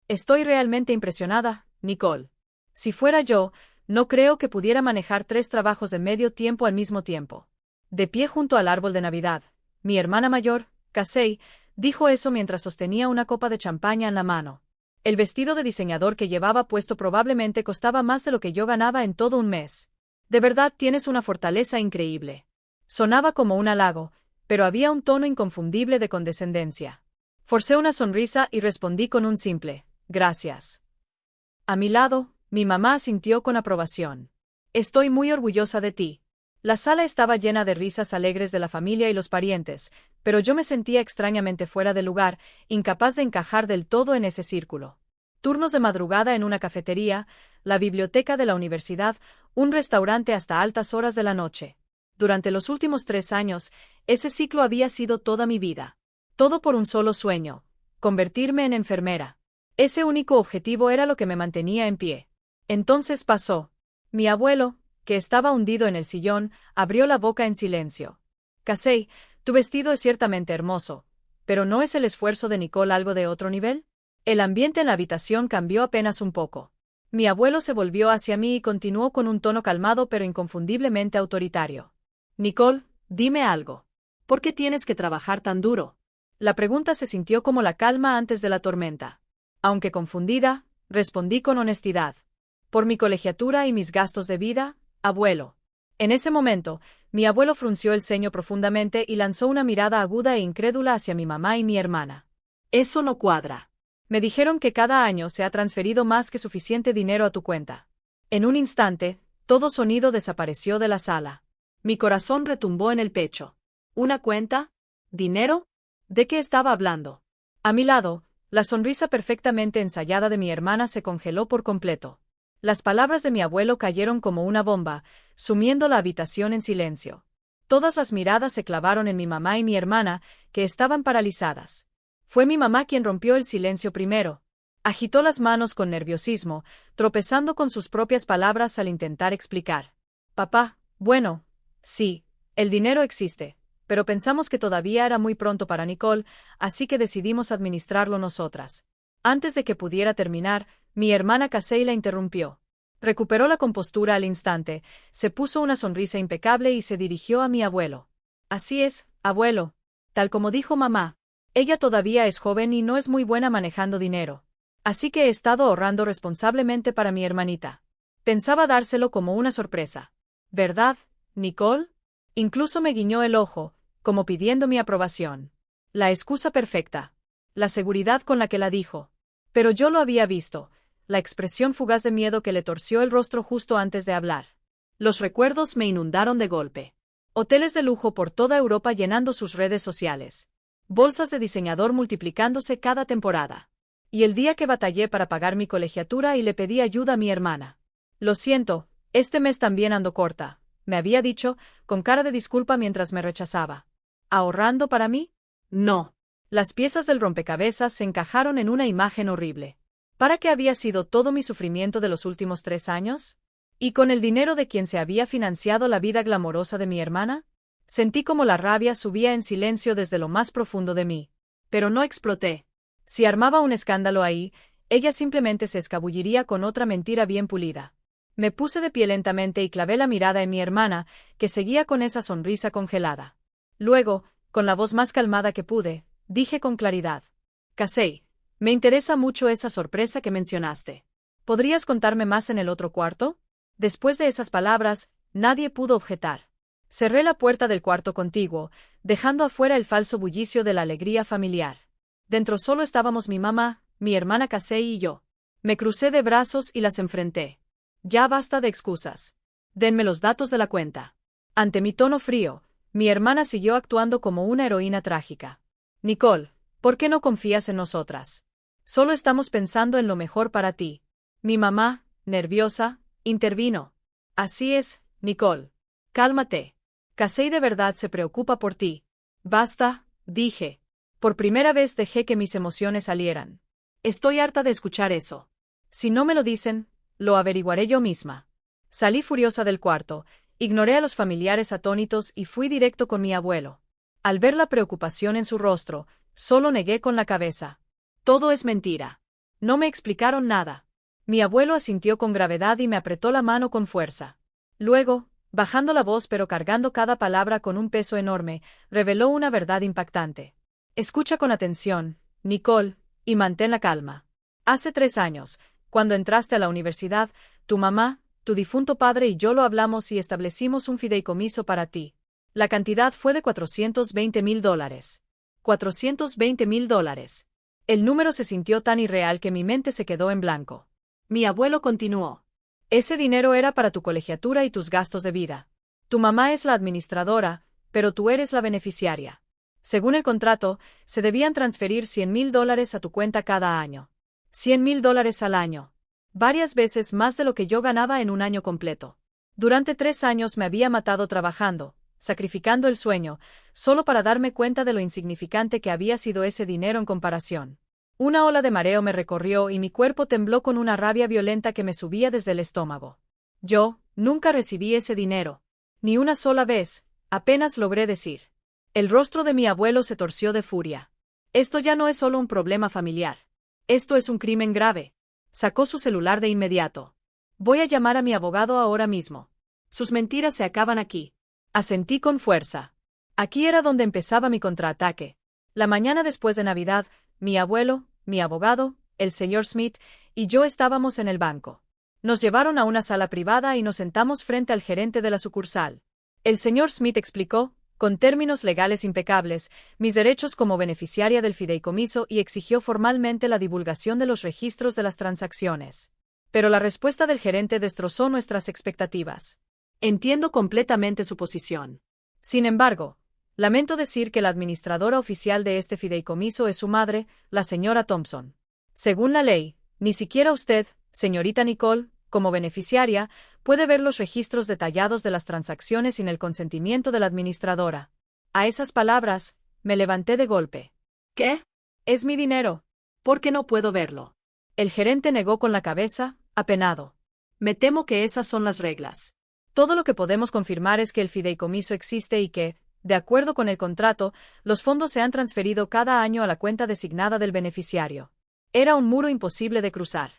Estoy realmente impresionada, Nicole. Si fuera yo, no creo que pudiera manejar 3 trabajos de medio tiempo al mismo tiempo. De pie junto al árbol de Navidad, mi hermana mayor, Casey, dijo eso mientras sostenía una copa de champaña en la mano. El vestido de diseñador que llevaba puesto probablemente costaba más de lo que yo ganaba en todo un mes. De verdad tienes una fortaleza increíble. Sonaba como un halago, pero había un tono inconfundible de condescendencia. Forcé una sonrisa y respondí con un simple, gracias. A mi lado, mi mamá asintió con aprobación. Estoy muy orgullosa de ti. La sala estaba llena de risas alegres de la familia y los parientes, pero yo me sentía extrañamente fuera de lugar, incapaz de encajar del todo en ese círculo. Turnos de madrugada en una cafetería, la biblioteca de la universidad, un restaurante hasta altas horas de la noche. Durante los últimos 3 años, ese ciclo había sido toda mi vida. Todo por un solo sueño: convertirme en enfermera. Ese único objetivo era lo que me mantenía en pie. Entonces pasó. Mi abuelo, que estaba hundido en el sillón, abrió la boca en silencio. Casey, tu vestido es ciertamente hermoso, pero ¿no es el esfuerzo de Nicole algo de otro nivel? El ambiente en la habitación cambió apenas un poco. Mi abuelo se volvió hacia mí y continuó con un tono calmado pero inconfundiblemente autoritario. Nicole, dime algo. ¿Por qué tienes que trabajar tan duro? La pregunta se sintió como la calma antes de la tormenta. Aunque confundida, respondí con honestidad. Por mi colegiatura y mis gastos de vida, abuelo. En ese momento, mi abuelo frunció el ceño profundamente y lanzó una mirada aguda e incrédula hacia mi mamá y mi hermana. Eso no cuadra. Me dijeron que cada año se ha transferido más que suficiente dinero a tu cuenta. En un instante, todo sonido desapareció de la sala. Mi corazón retumbó en el pecho. ¿Una cuenta? ¿Dinero? ¿De qué estaba hablando? A mi lado, la sonrisa perfectamente ensayada de mi hermana se congeló por completo. Las palabras de mi abuelo cayeron como una bomba, sumiendo la habitación en silencio. Todas las miradas se clavaron en mi mamá y mi hermana, que estaban paralizadas. Fue mi mamá quien rompió el silencio primero. Agitó las manos con nerviosismo, tropezando con sus propias palabras al intentar explicar. Papá, bueno, sí, el dinero existe, pero pensamos que todavía era muy pronto para Nicole, así que decidimos administrarlo nosotras. Antes de que pudiera terminar, mi hermana Casey la interrumpió. Recuperó la compostura al instante, se puso una sonrisa impecable y se dirigió a mi abuelo. Así es, abuelo. Tal como dijo mamá. Ella todavía es joven y no es muy buena manejando dinero. Así que he estado ahorrando responsablemente para mi hermanita. Pensaba dárselo como una sorpresa. ¿Verdad, Nicole? Incluso me guiñó el ojo, como pidiendo mi aprobación. La excusa perfecta. La seguridad con la que la dijo. Pero yo lo había visto, la expresión fugaz de miedo que le torció el rostro justo antes de hablar. Los recuerdos me inundaron de golpe. Hoteles de lujo por toda Europa llenando sus redes sociales. Bolsas de diseñador multiplicándose cada temporada. Y el día que batallé para pagar mi colegiatura y le pedí ayuda a mi hermana. Lo siento, este mes también ando corta, me había dicho, con cara de disculpa mientras me rechazaba. ¿Ahorrando para mí? No. Las piezas del rompecabezas se encajaron en una imagen horrible. ¿Para qué había sido todo mi sufrimiento de los últimos 3 años? ¿Y con el dinero de quien se había financiado la vida glamorosa de mi hermana? Sentí como la rabia subía en silencio desde lo más profundo de mí. Pero no exploté. Si armaba un escándalo ahí, ella simplemente se escabulliría con otra mentira bien pulida. Me puse de pie lentamente y clavé la mirada en mi hermana, que seguía con esa sonrisa congelada. Luego, con la voz más calmada que pude, dije con claridad. Casey, me interesa mucho esa sorpresa que mencionaste. ¿Podrías contarme más en el otro cuarto? Después de esas palabras, nadie pudo objetar. Cerré la puerta del cuarto contiguo, dejando afuera el falso bullicio de la alegría familiar. Dentro solo estábamos mi mamá, mi hermana Casey y yo. Me crucé de brazos y las enfrenté. Ya basta de excusas. Denme los datos de la cuenta. Ante mi tono frío, mi hermana siguió actuando como una heroína trágica. Nicole, ¿por qué no confías en nosotras? Solo estamos pensando en lo mejor para ti. Mi mamá, nerviosa, intervino. Así es, Nicole. Cálmate. Casey de verdad se preocupa por ti. Basta, dije. Por primera vez dejé que mis emociones salieran. Estoy harta de escuchar eso. Si no me lo dicen, lo averiguaré yo misma. Salí furiosa del cuarto, ignoré a los familiares atónitos y fui directo con mi abuelo. Al ver la preocupación en su rostro, solo negué con la cabeza. Todo es mentira. No me explicaron nada. Mi abuelo asintió con gravedad y me apretó la mano con fuerza. Luego, bajando la voz pero cargando cada palabra con un peso enorme, reveló una verdad impactante. Escucha con atención, Nicole, y mantén la calma. Hace 3 años, cuando entraste a la universidad, tu mamá, tu difunto padre y yo lo hablamos y establecimos un fideicomiso para ti. La cantidad fue de $420,000. $420,000. El número se sintió tan irreal que mi mente se quedó en blanco. Mi abuelo continuó. Ese dinero era para tu colegiatura y tus gastos de vida. Tu mamá es la administradora, pero tú eres la beneficiaria. Según el contrato, se debían transferir $100,000 a tu cuenta cada año. $100,000 al año. Varias veces más de lo que yo ganaba en un año completo. Durante 3 años me había matado trabajando, sacrificando el sueño, solo para darme cuenta de lo insignificante que había sido ese dinero en comparación. Una ola de mareo me recorrió y mi cuerpo tembló con una rabia violenta que me subía desde el estómago. Yo, nunca recibí ese dinero. Ni una sola vez, apenas logré decir. El rostro de mi abuelo se torció de furia. Esto ya no es solo un problema familiar. Esto es un crimen grave. Sacó su celular de inmediato. Voy a llamar a mi abogado ahora mismo. Sus mentiras se acaban aquí. Asentí con fuerza. Aquí era donde empezaba mi contraataque. La mañana después de Navidad, mi abuelo, mi abogado, el señor Smith y yo estábamos en el banco. Nos llevaron a una sala privada y nos sentamos frente al gerente de la sucursal. El señor Smith explicó, con términos legales impecables, mis derechos como beneficiaria del fideicomiso y exigió formalmente la divulgación de los registros de las transacciones. Pero la respuesta del gerente destrozó nuestras expectativas. Entiendo completamente su posición. Sin embargo, lamento decir que la administradora oficial de este fideicomiso es su madre, la señora Thompson. Según la ley, ni siquiera usted, señorita Nicole, como beneficiaria, puede ver los registros detallados de las transacciones sin el consentimiento de la administradora. A esas palabras, me levanté de golpe. ¿Qué? Es mi dinero. ¿Por qué no puedo verlo? El gerente negó con la cabeza, apenado. Me temo que esas son las reglas. Todo lo que podemos confirmar es que el fideicomiso existe y que, de acuerdo con el contrato, los fondos se han transferido cada año a la cuenta designada del beneficiario. Era un muro imposible de cruzar.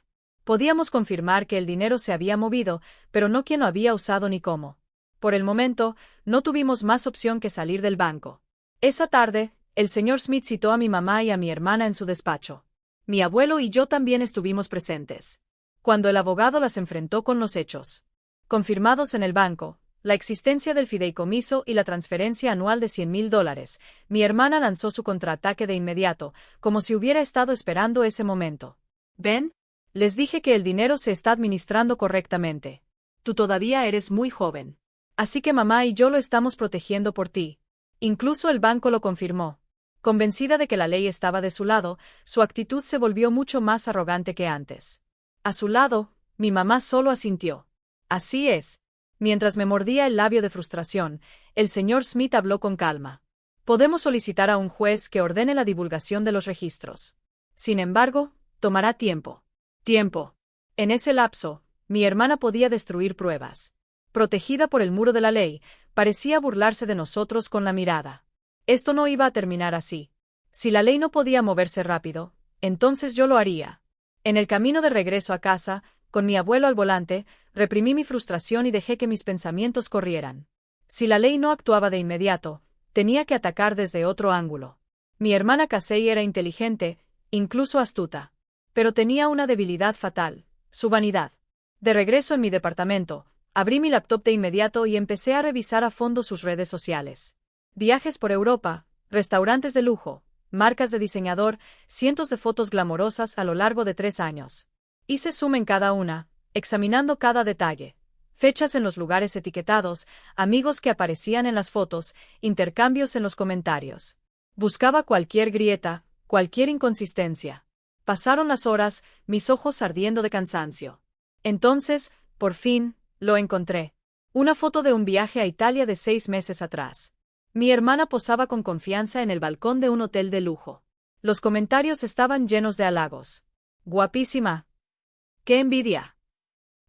Podíamos confirmar que el dinero se había movido, pero no quién lo había usado ni cómo. Por el momento, no tuvimos más opción que salir del banco. Esa tarde, el señor Smith citó a mi mamá y a mi hermana en su despacho. Mi abuelo y yo también estuvimos presentes. Cuando el abogado las enfrentó con los hechos confirmados en el banco, la existencia del fideicomiso y la transferencia anual de $100,000, mi hermana lanzó su contraataque de inmediato, como si hubiera estado esperando ese momento. ¿Ven? Les dije que el dinero se está administrando correctamente. Tú todavía eres muy joven. Así que mamá y yo lo estamos protegiendo por ti. Incluso el banco lo confirmó. Convencida de que la ley estaba de su lado, su actitud se volvió mucho más arrogante que antes. A su lado, mi mamá solo asintió. Así es. Mientras me mordía el labio de frustración, el señor Smith habló con calma. Podemos solicitar a un juez que ordene la divulgación de los registros. Sin embargo, tomará tiempo. Tiempo. En ese lapso, mi hermana podía destruir pruebas. Protegida por el muro de la ley, parecía burlarse de nosotros con la mirada. Esto no iba a terminar así. Si la ley no podía moverse rápido, entonces yo lo haría. En el camino de regreso a casa, con mi abuelo al volante, reprimí mi frustración y dejé que mis pensamientos corrieran. Si la ley no actuaba de inmediato, tenía que atacar desde otro ángulo. Mi hermana Casey era inteligente, incluso astuta. Pero tenía una debilidad fatal, su vanidad. De regreso en mi departamento, abrí mi laptop de inmediato y empecé a revisar a fondo sus redes sociales. Viajes por Europa, restaurantes de lujo, marcas de diseñador, cientos de fotos glamorosas a lo largo de 3 años. Hice zoom en cada una, examinando cada detalle. Fechas en los lugares etiquetados, amigos que aparecían en las fotos, intercambios en los comentarios. Buscaba cualquier grieta, cualquier inconsistencia. Pasaron las horas, mis ojos ardiendo de cansancio. Entonces, por fin, lo encontré. Una foto de un viaje a Italia de 6 meses atrás. Mi hermana posaba con confianza en el balcón de un hotel de lujo. Los comentarios estaban llenos de halagos. Guapísima. ¡Qué envidia!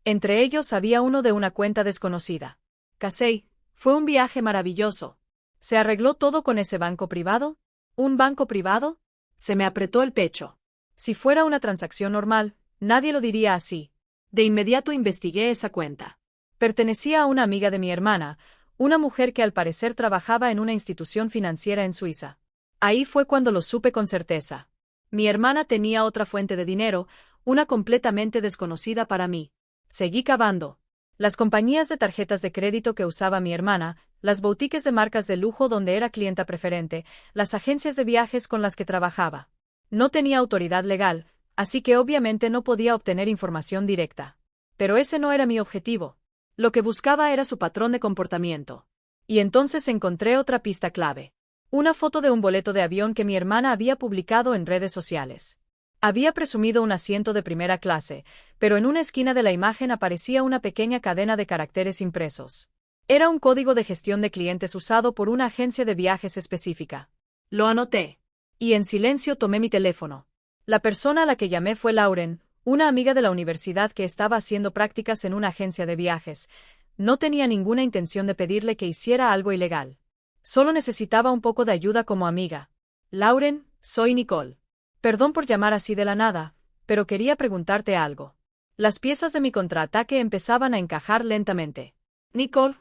Entre ellos había uno de una cuenta desconocida. Casey, fue un viaje maravilloso. ¿Se arregló todo con ese banco privado? ¿Un banco privado? Se me apretó el pecho. Si fuera una transacción normal, nadie lo diría así. De inmediato investigué esa cuenta. Pertenecía a una amiga de mi hermana, una mujer que al parecer trabajaba en una institución financiera en Suiza. Ahí fue cuando lo supe con certeza. Mi hermana tenía otra fuente de dinero, una completamente desconocida para mí. Seguí cavando. Las compañías de tarjetas de crédito que usaba mi hermana, las boutiques de marcas de lujo donde era clienta preferente, las agencias de viajes con las que trabajaba. No tenía autoridad legal, así que obviamente no podía obtener información directa. Pero ese no era mi objetivo. Lo que buscaba era su patrón de comportamiento. Y entonces encontré otra pista clave. Una foto de un boleto de avión que mi hermana había publicado en redes sociales. Había presumido un asiento de primera clase, pero en una esquina de la imagen aparecía una pequeña cadena de caracteres impresos. Era un código de gestión de clientes usado por una agencia de viajes específica. Lo anoté. Y en silencio tomé mi teléfono. La persona a la que llamé fue Lauren, una amiga de la universidad que estaba haciendo prácticas en una agencia de viajes. No tenía ninguna intención de pedirle que hiciera algo ilegal. Solo necesitaba un poco de ayuda como amiga. Lauren, soy Nicole. Perdón por llamar así de la nada, pero quería preguntarte algo. Las piezas de mi contraataque empezaban a encajar lentamente. Nicole,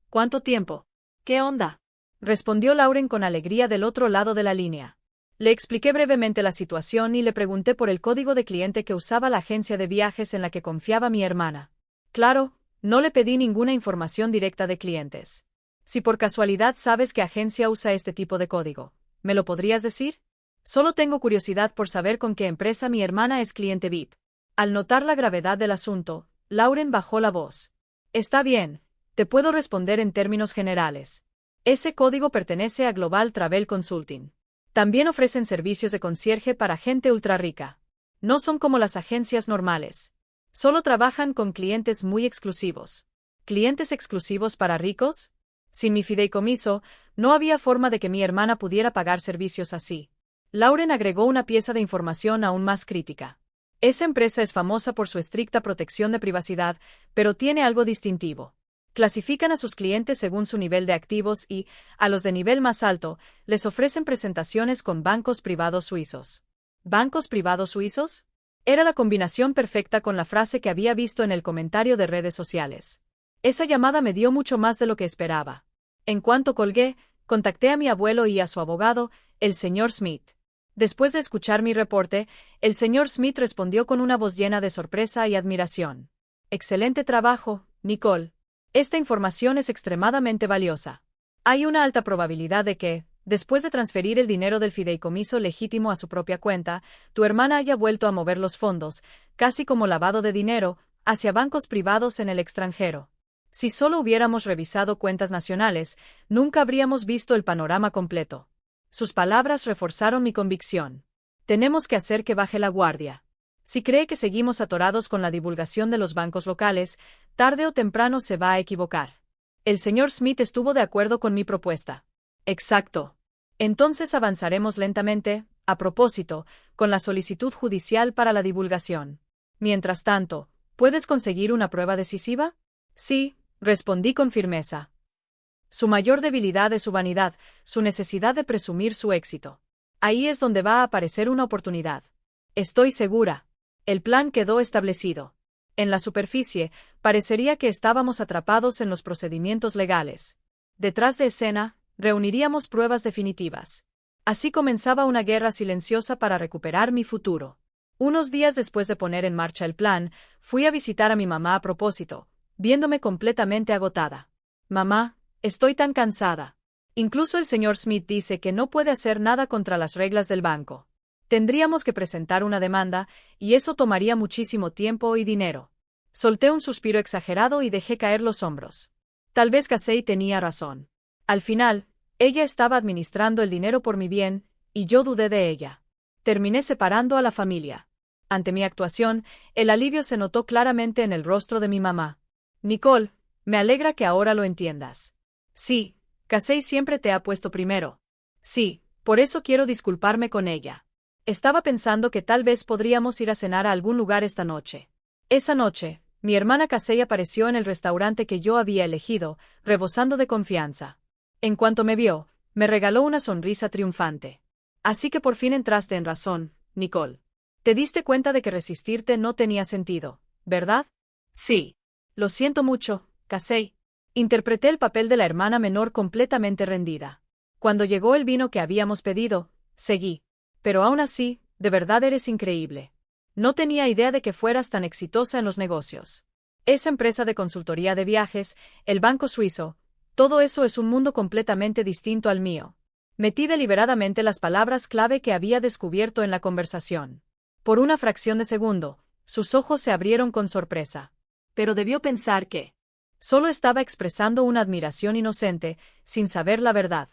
¿cuánto tiempo? ¿Qué onda? Respondió Lauren con alegría del otro lado de la línea. Le expliqué brevemente la situación y le pregunté por el código de cliente que usaba la agencia de viajes en la que confiaba mi hermana. Claro, no le pedí ninguna información directa de clientes. Si por casualidad sabes qué agencia usa este tipo de código, ¿me lo podrías decir? Solo tengo curiosidad por saber con qué empresa mi hermana es cliente VIP. Al notar la gravedad del asunto, Lauren bajó la voz. Está bien, te puedo responder en términos generales. Ese código pertenece a Global Travel Consulting. También ofrecen servicios de concierge para gente ultra rica. No son como las agencias normales. Solo trabajan con clientes muy exclusivos. ¿Clientes exclusivos para ricos? Sin mi fideicomiso, no había forma de que mi hermana pudiera pagar servicios así. Lauren agregó una pieza de información aún más crítica. Esa empresa es famosa por su estricta protección de privacidad, pero tiene algo distintivo. Clasifican a sus clientes según su nivel de activos y, a los de nivel más alto, les ofrecen presentaciones con bancos privados suizos. ¿Bancos privados suizos? Era la combinación perfecta con la frase que había visto en el comentario de redes sociales. Esa llamada me dio mucho más de lo que esperaba. En cuanto colgué, contacté a mi abuelo y a su abogado, el señor Smith. Después de escuchar mi reporte, el señor Smith respondió con una voz llena de sorpresa y admiración. Excelente trabajo, Nicole. Esta información es extremadamente valiosa. Hay una alta probabilidad de que, después de transferir el dinero del fideicomiso legítimo a su propia cuenta, tu hermana haya vuelto a mover los fondos, casi como lavado de dinero, hacia bancos privados en el extranjero. Si solo hubiéramos revisado cuentas nacionales, nunca habríamos visto el panorama completo. Sus palabras reforzaron mi convicción. Tenemos que hacer que baje la guardia. Si cree que seguimos atorados con la divulgación de los bancos locales, tarde o temprano se va a equivocar. El señor Smith estuvo de acuerdo con mi propuesta. Exacto. Entonces avanzaremos lentamente, a propósito, con la solicitud judicial para la divulgación. Mientras tanto, ¿puedes conseguir una prueba decisiva? Sí, respondí con firmeza. Su mayor debilidad es su vanidad, su necesidad de presumir su éxito. Ahí es donde va a aparecer una oportunidad. Estoy segura. El plan quedó establecido. En la superficie, parecería que estábamos atrapados en los procedimientos legales. Detrás de escena, reuniríamos pruebas definitivas. Así comenzaba una guerra silenciosa para recuperar mi futuro. Unos días después de poner en marcha el plan, fui a visitar a mi mamá a propósito, viéndome completamente agotada. Mamá, estoy tan cansada. Incluso el señor Smith dice que no puede hacer nada contra las reglas del banco. Tendríamos que presentar una demanda, y eso tomaría muchísimo tiempo y dinero. Solté un suspiro exagerado y dejé caer los hombros. Tal vez Casey tenía razón. Al final, ella estaba administrando el dinero por mi bien, y yo dudé de ella. Terminé separando a la familia. Ante mi actuación, el alivio se notó claramente en el rostro de mi mamá. Nicole, me alegra que ahora lo entiendas. Sí, Casey siempre te ha puesto primero. Sí, por eso quiero disculparme con ella. Estaba pensando que tal vez podríamos ir a cenar a algún lugar esta noche. Esa noche, mi hermana Casey apareció en el restaurante que yo había elegido, rebosando de confianza. En cuanto me vio, me regaló una sonrisa triunfante. Así que por fin entraste en razón, Nicole. Te diste cuenta de que resistirte no tenía sentido, ¿verdad? Sí. Lo siento mucho, Casey. Interpreté el papel de la hermana menor completamente rendida. Cuando llegó el vino que habíamos pedido, seguí. Pero aún así, de verdad eres increíble. No tenía idea de que fueras tan exitosa en los negocios. Esa empresa de consultoría de viajes, el banco suizo, todo eso es un mundo completamente distinto al mío. Metí deliberadamente las palabras clave que había descubierto en la conversación. Por una fracción de segundo, sus ojos se abrieron con sorpresa. Pero debió pensar que solo estaba expresando una admiración inocente, sin saber la verdad.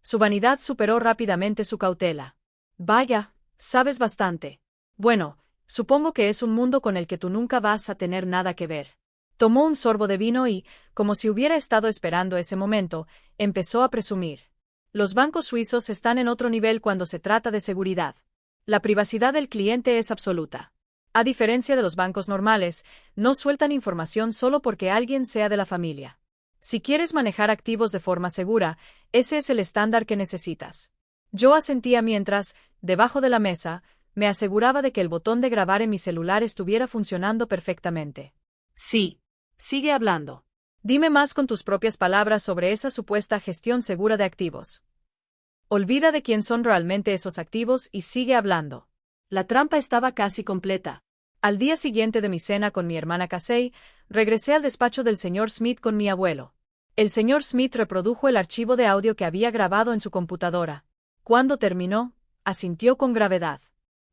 Su vanidad superó rápidamente su cautela. Vaya, sabes bastante. Bueno, supongo que es un mundo con el que tú nunca vas a tener nada que ver. Tomó un sorbo de vino y, como si hubiera estado esperando ese momento, empezó a presumir. Los bancos suizos están en otro nivel cuando se trata de seguridad. La privacidad del cliente es absoluta. A diferencia de los bancos normales, no sueltan información solo porque alguien sea de la familia. Si quieres manejar activos de forma segura, ese es el estándar que necesitas. Yo asentía mientras, debajo de la mesa, me aseguraba de que el botón de grabar en mi celular estuviera funcionando perfectamente. Sí. Sigue hablando. Dime más con tus propias palabras sobre esa supuesta gestión segura de activos. Olvida de quién son realmente esos activos y sigue hablando. La trampa estaba casi completa. Al día siguiente de mi cena con mi hermana Casey, regresé al despacho del señor Smith con mi abuelo. El señor Smith reprodujo el archivo de audio que había grabado en su computadora. Cuando terminó, asintió con gravedad.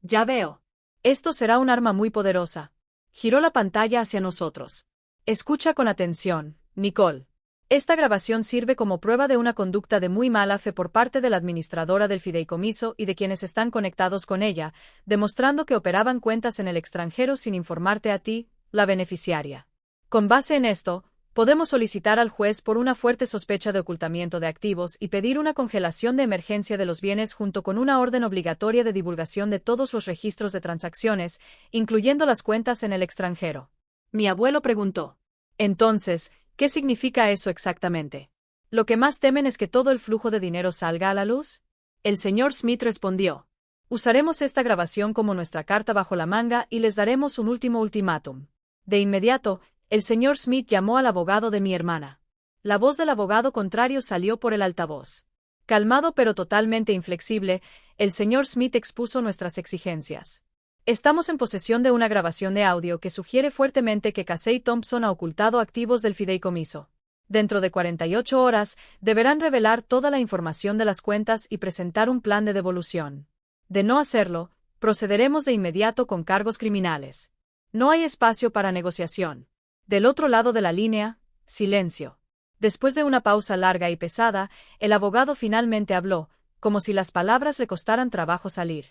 Ya veo. Esto será un arma muy poderosa. Giró la pantalla hacia nosotros. Escucha con atención, Nicole. Esta grabación sirve como prueba de una conducta de muy mala fe por parte de la administradora del fideicomiso y de quienes están conectados con ella, demostrando que operaban cuentas en el extranjero sin informarte a ti, la beneficiaria. Con base en esto, podemos solicitar al juez por una fuerte sospecha de ocultamiento de activos y pedir una congelación de emergencia de los bienes junto con una orden obligatoria de divulgación de todos los registros de transacciones, incluyendo las cuentas en el extranjero. Mi abuelo preguntó. Entonces, ¿qué significa eso exactamente? ¿Lo que más temen es que todo el flujo de dinero salga a la luz? El señor Smith respondió. Usaremos esta grabación como nuestra carta bajo la manga y les daremos un último ultimátum. De inmediato, el señor Smith llamó al abogado de mi hermana. La voz del abogado contrario salió por el altavoz. Calmado pero totalmente inflexible, el señor Smith expuso nuestras exigencias. Estamos en posesión de una grabación de audio que sugiere fuertemente que Casey Thompson ha ocultado activos del fideicomiso. Dentro de 48 horas, deberán revelar toda la información de las cuentas y presentar un plan de devolución. De no hacerlo, procederemos de inmediato con cargos criminales. No hay espacio para negociación. Del otro lado de la línea, silencio. Después de una pausa larga y pesada, el abogado finalmente habló, como si las palabras le costaran trabajo salir.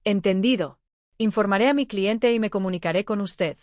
Entendido. Informaré a mi cliente y me comunicaré con usted.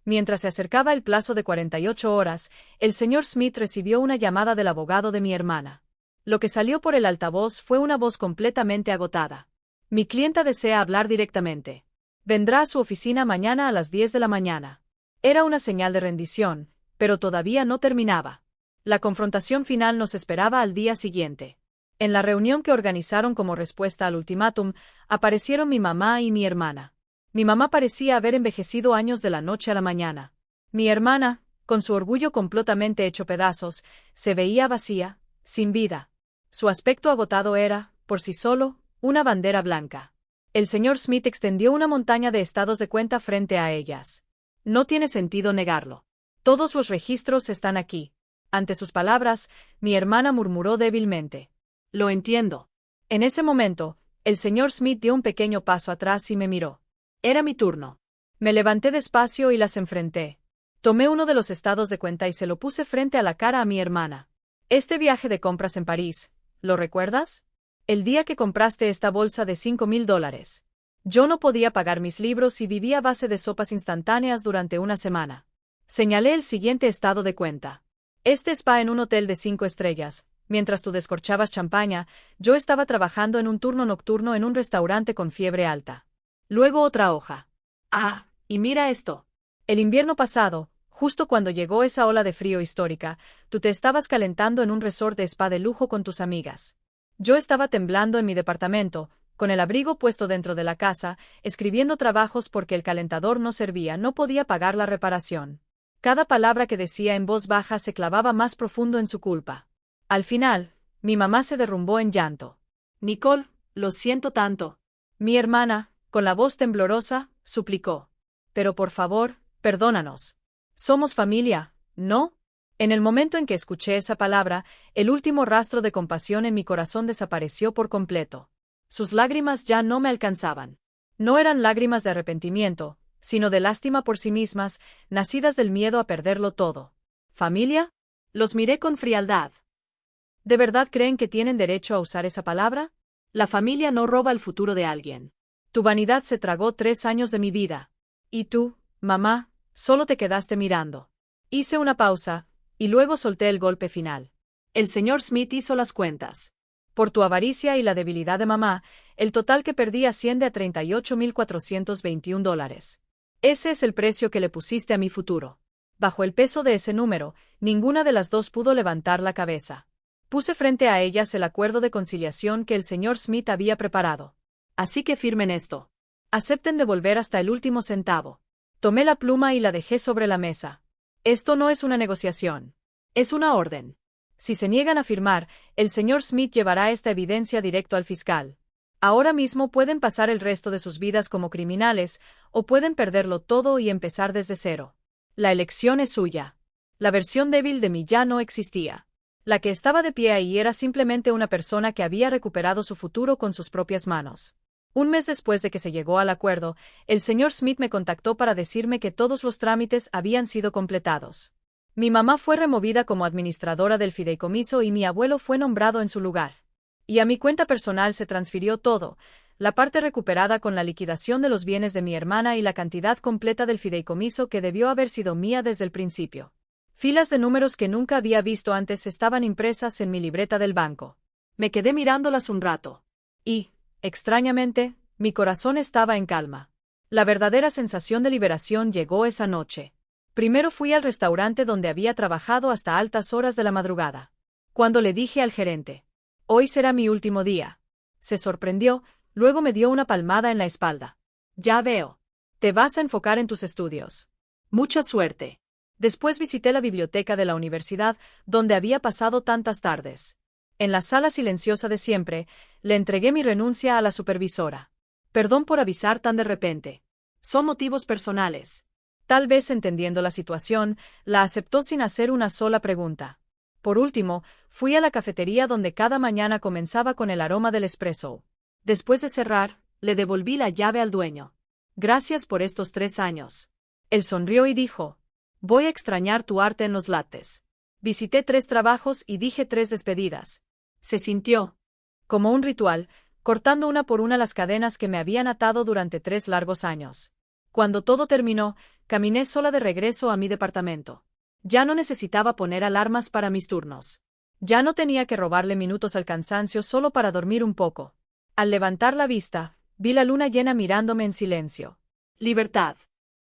Mientras se acercaba el plazo de 48 horas, el señor Smith recibió una llamada del abogado de mi hermana. Lo que salió por el altavoz fue una voz completamente agotada. Mi clienta desea hablar directamente. Vendrá a su oficina mañana a las 10 de la mañana. Era una señal de rendición, pero todavía no terminaba. La confrontación final nos esperaba al día siguiente. En la reunión que organizaron como respuesta al ultimátum, aparecieron mi mamá y mi hermana. Mi mamá parecía haber envejecido años de la noche a la mañana. Mi hermana, con su orgullo completamente hecho pedazos, se veía vacía, sin vida. Su aspecto agotado era, por sí solo, una bandera blanca. El señor Smith extendió una montaña de estados de cuenta frente a ellas. No tiene sentido negarlo. Todos los registros están aquí. Ante sus palabras, mi hermana murmuró débilmente. Lo entiendo. En ese momento, el señor Smith dio un pequeño paso atrás y me miró. Era mi turno. Me levanté despacio y las enfrenté. Tomé uno de los estados de cuenta y se lo puse frente a la cara a mi hermana. Este viaje de compras en París, ¿lo recuerdas? El día que compraste esta bolsa de $5,000. Yo no podía pagar mis libros y vivía a base de sopas instantáneas durante una semana. Señalé el siguiente estado de cuenta. Este spa en un hotel de 5 estrellas. Mientras tú descorchabas champaña, yo estaba trabajando en un turno nocturno en un restaurante con fiebre alta. Luego otra hoja. Ah, y mira esto. El invierno pasado, justo cuando llegó esa ola de frío histórica, tú te estabas calentando en un resort de spa de lujo con tus amigas. Yo estaba temblando en mi departamento, con el abrigo puesto dentro de la casa, escribiendo trabajos porque el calentador no servía, no podía pagar la reparación. Cada palabra que decía en voz baja se clavaba más profundo en su culpa. Al final, mi mamá se derrumbó en llanto. Nicole, lo siento tanto. Mi hermana, con la voz temblorosa, suplicó. Pero por favor, perdónanos. Somos familia, ¿no? En el momento en que escuché esa palabra, el último rastro de compasión en mi corazón desapareció por completo. Sus lágrimas ya no me alcanzaban. No eran lágrimas de arrepentimiento, sino de lástima por sí mismas, nacidas del miedo a perderlo todo. ¿Familia? Los miré con frialdad. ¿De verdad creen que tienen derecho a usar esa palabra? La familia no roba el futuro de alguien. Tu vanidad se tragó 3 años de mi vida. Y tú, mamá, solo te quedaste mirando. Hice una pausa, y luego solté el golpe final. El señor Smith hizo las cuentas. Por tu avaricia y la debilidad de mamá, el total que perdí asciende a $38,421. Ese es el precio que le pusiste a mi futuro. Bajo el peso de ese número, ninguna de las dos pudo levantar la cabeza. Puse frente a ellas el acuerdo de conciliación que el señor Smith había preparado. Así que firmen esto. Acepten devolver hasta el último centavo. Tomé la pluma y la dejé sobre la mesa. Esto no es una negociación. Es una orden. Si se niegan a firmar, el señor Smith llevará esta evidencia directo al fiscal. Ahora mismo pueden pasar el resto de sus vidas como criminales, o pueden perderlo todo y empezar desde cero. La elección es suya. La versión débil de mí ya no existía. La que estaba de pie ahí era simplemente una persona que había recuperado su futuro con sus propias manos. Un mes después de que se llegó al acuerdo, el señor Smith me contactó para decirme que todos los trámites habían sido completados. Mi mamá fue removida como administradora del fideicomiso y mi abuelo fue nombrado en su lugar. Y a mi cuenta personal se transfirió todo, la parte recuperada con la liquidación de los bienes de mi hermana y la cantidad completa del fideicomiso que debió haber sido mía desde el principio. Filas de números que nunca había visto antes estaban impresas en mi libreta del banco. Me quedé mirándolas un rato. Y, extrañamente, mi corazón estaba en calma. La verdadera sensación de liberación llegó esa noche. Primero fui al restaurante donde había trabajado hasta altas horas de la madrugada. Cuando le dije al gerente, «Hoy será mi último día», se sorprendió, luego me dio una palmada en la espalda. «Ya veo. Te vas a enfocar en tus estudios. Mucha suerte». Después visité la biblioteca de la universidad, donde había pasado tantas tardes. En la sala silenciosa de siempre, le entregué mi renuncia a la supervisora. «Perdón por avisar tan de repente. Son motivos personales». Tal vez entendiendo la situación, la aceptó sin hacer una sola pregunta. Por último, fui a la cafetería donde cada mañana comenzaba con el aroma del espresso. Después de cerrar, le devolví la llave al dueño. «Gracias por estos 3 años». Él sonrió y dijo, «Voy a extrañar tu arte en los lattes». Visité 3 trabajos y dije 3 despedidas. Se sintió como un ritual, cortando una por una las cadenas que me habían atado durante 3 largos años. Cuando todo terminó, caminé sola de regreso a mi departamento. Ya no necesitaba poner alarmas para mis turnos. Ya no tenía que robarle minutos al cansancio solo para dormir un poco. Al levantar la vista, vi la luna llena mirándome en silencio. Libertad.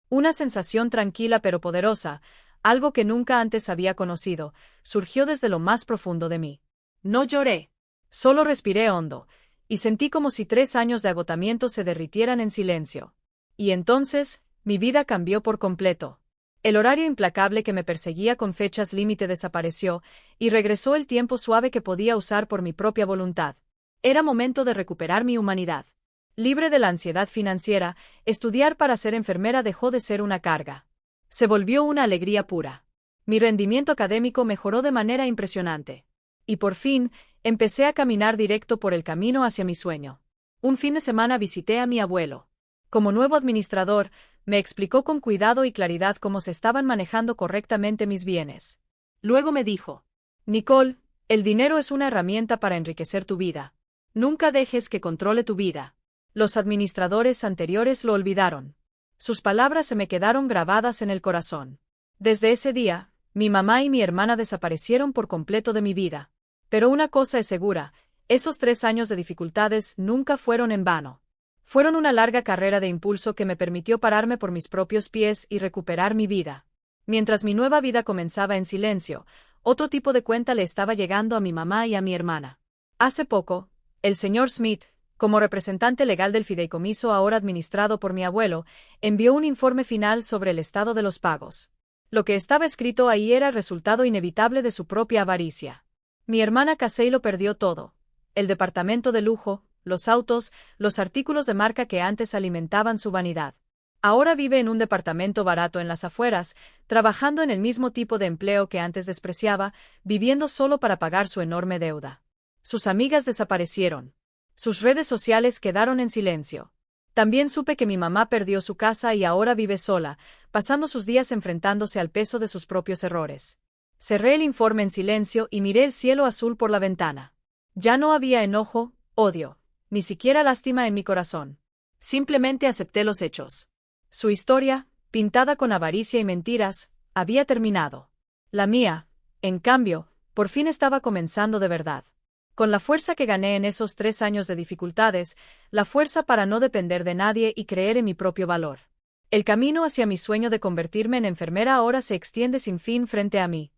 Una sensación tranquila pero poderosa, algo que nunca antes había conocido, surgió desde lo más profundo de mí. No lloré. Solo respiré hondo, y sentí como si 3 años de agotamiento se derritieran en silencio. Y entonces, mi vida cambió por completo. El horario implacable que me perseguía con fechas límite desapareció, y regresó el tiempo suave que podía usar por mi propia voluntad. Era momento de recuperar mi humanidad. Libre de la ansiedad financiera, estudiar para ser enfermera dejó de ser una carga. Se volvió una alegría pura. Mi rendimiento académico mejoró de manera impresionante. Y por fin, empecé a caminar directo por el camino hacia mi sueño. Un fin de semana visité a mi abuelo. Como nuevo administrador, me explicó con cuidado y claridad cómo se estaban manejando correctamente mis bienes. Luego me dijo, «Nicole, el dinero es una herramienta para enriquecer tu vida. Nunca dejes que controle tu vida». Los administradores anteriores lo olvidaron. Sus palabras se me quedaron grabadas en el corazón. Desde ese día, mi mamá y mi hermana desaparecieron por completo de mi vida. Pero una cosa es segura, esos 3 años de dificultades nunca fueron en vano. Fueron una larga carrera de impulso que me permitió pararme por mis propios pies y recuperar mi vida. Mientras mi nueva vida comenzaba en silencio, otro tipo de cuenta le estaba llegando a mi mamá y a mi hermana. Hace poco, el señor Smith, Como representante legal del fideicomiso ahora administrado por mi abuelo, envió un informe final sobre el estado de los pagos. Lo que estaba escrito ahí era el resultado inevitable de su propia avaricia. Mi hermana Casey lo perdió todo. El departamento de lujo, los autos, los artículos de marca que antes alimentaban su vanidad. Ahora vive en un departamento barato en las afueras, trabajando en el mismo tipo de empleo que antes despreciaba, viviendo solo para pagar su enorme deuda. Sus amigas desaparecieron. Sus redes sociales quedaron en silencio. También supe que mi mamá perdió su casa y ahora vive sola, pasando sus días enfrentándose al peso de sus propios errores. Cerré el informe en silencio y miré el cielo azul por la ventana. Ya no había enojo, odio, ni siquiera lástima en mi corazón. Simplemente acepté los hechos. Su historia, pintada con avaricia y mentiras, había terminado. La mía, en cambio, por fin estaba comenzando de verdad. Con la fuerza que gané en esos 3 años de dificultades, la fuerza para no depender de nadie y creer en mi propio valor. El camino hacia mi sueño de convertirme en enfermera ahora se extiende sin fin frente a mí.